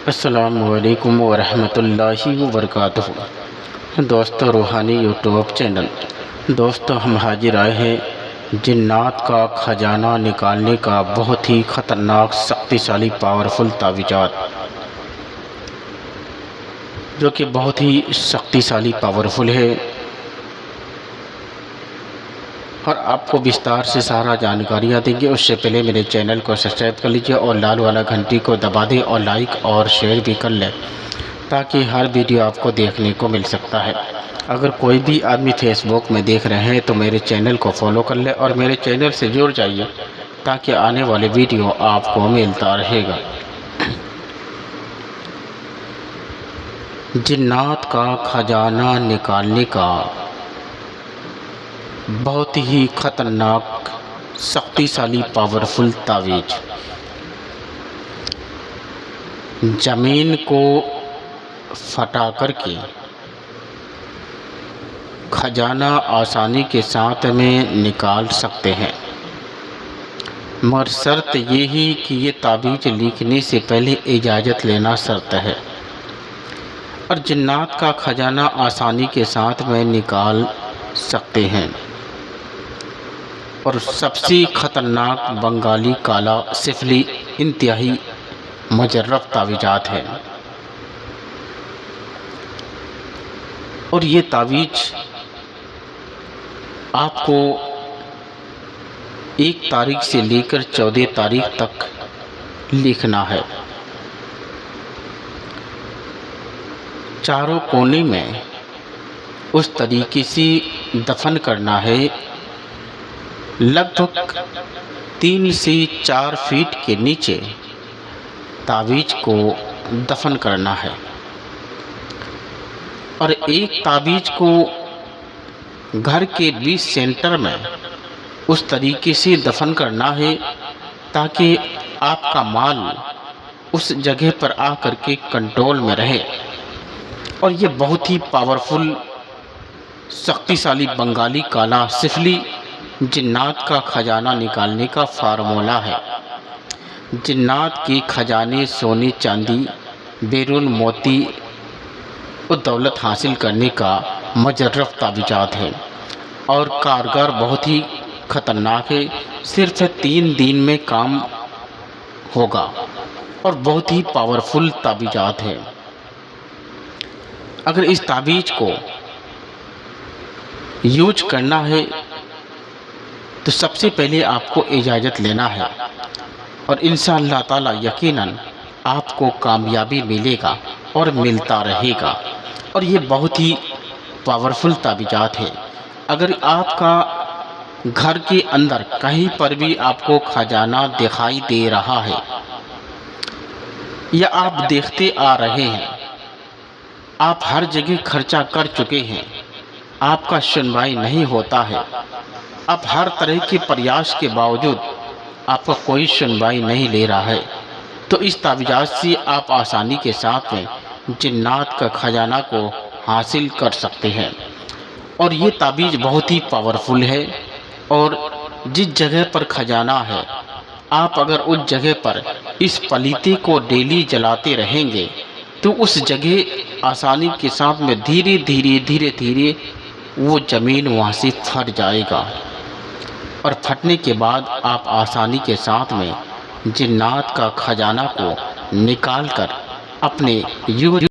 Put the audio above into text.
السلام علیکم ورحمۃ اللہ وبرکاتہ۔ دوستو روحانی یوٹیوب چینل دوستو ہم حاضر آئے ہیں جنات کا خزانہ نکالنے کا بہت ہی خطرناک شکتیشالی پاورفل تعویذات، جو کہ بہت ہی شکتیشالی پاورفل ہے، اور آپ کو وستار سے سارا جانکاریاں دیں گے۔ اس سے پہلے میرے چینل کو سبسکرائب کر لیجئے اور لال والا گھنٹی کو دبا دیں اور لائک اور شیئر بھی کر لیں، تاکہ ہر ویڈیو آپ کو دیکھنے کو مل سکتا ہے۔ اگر کوئی بھی آدمی فیس بک میں دیکھ رہے ہیں تو میرے چینل کو فالو کر لیں اور میرے چینل سے جڑ جائیے، تاکہ آنے والے ویڈیو آپ کو ملتا رہے گا۔ جنات کا خزانہ نکالنے کا بہت ہی خطرناک شکتیشالی پاورفل تعویذ۔ زمین کو پھٹا کر کے خزانہ آسانی کے ساتھ میں نکال سکتے ہیں، مگر شرط یہ ہے کہ یہ تعویذ لکھنے سے پہلے اجازت لینا شرط ہے، اور جنات کا خزانہ آسانی کے ساتھ میں نکال سکتے ہیں۔ اور سب سے خطرناک بنگالی کالا سفلی انتہائی مجرب تعویذات ہے، اور یہ تعویذ آپ کو 1 تاریخ سے لے کر 14 تاریخ تک لکھنا ہے۔ چاروں کونے میں اس طریقے سے دفن کرنا ہے، لگ بھگ 3 سے 4 فٹ کے نیچے تعویذ کو دفن کرنا ہے، اور ایک تعویذ کو گھر کے بیچ سینٹر میں اس طریقے سے دفن کرنا ہے تاکہ آپ کا مال اس جگہ پر آ کر کے کنٹرول میں رہے۔ اور یہ بہت ہی پاورفل شکتیشالی بنگالی کالا سفلی جنات کا خزانہ نکالنے کا فارمولہ ہے۔ جنات کے خزانے سونے چاندی بیرون موتی و دولت حاصل کرنے کا مجرب تعویذات ہے، اور کارگر بہت ہی خطرناک ہے۔ صرف 3 دن میں کام ہوگا، اور بہت ہی پاورفل تعویذات ہے۔ اگر اس تعویذ کو یوز کرنا ہے تو سب سے پہلے آپ کو اجازت لینا ہے، اور انشاءاللہ تعالی یقیناً آپ کو کامیابی ملے گا اور ملتا رہے گا۔ اور یہ بہت ہی پاورفل تعویذات ہے۔ اگر آپ کا گھر کے اندر کہیں پر بھی آپ کو خزانہ دکھائی دے رہا ہے، یا آپ دیکھتے آ رہے ہیں، آپ ہر جگہ خرچہ کر چکے ہیں، آپ کا سنوائی نہیں ہوتا ہے، آپ ہر طرح کے پریاس کے باوجود آپ کا کوئی سنوائی نہیں لے رہا ہے، تو اس تعویذات سے آپ آسانی کے ساتھ میں جنات کا خزانہ کو حاصل کر سکتے ہیں۔ اور یہ تعویذ بہت ہی پاورفل ہے، اور جس جگہ پر خزانہ ہے، آپ اگر اس جگہ پر اس پلیتے کو ڈیلی جلاتے رہیں گے تو اس جگہ آسانی کے ساتھ میں دھیرے دھیرے وہ زمین وہاں سے پھٹ جائے گا، اور پھٹنے کے بعد آپ آسانی کے ساتھ میں جنات کا خزانہ کو نکال کر اپنے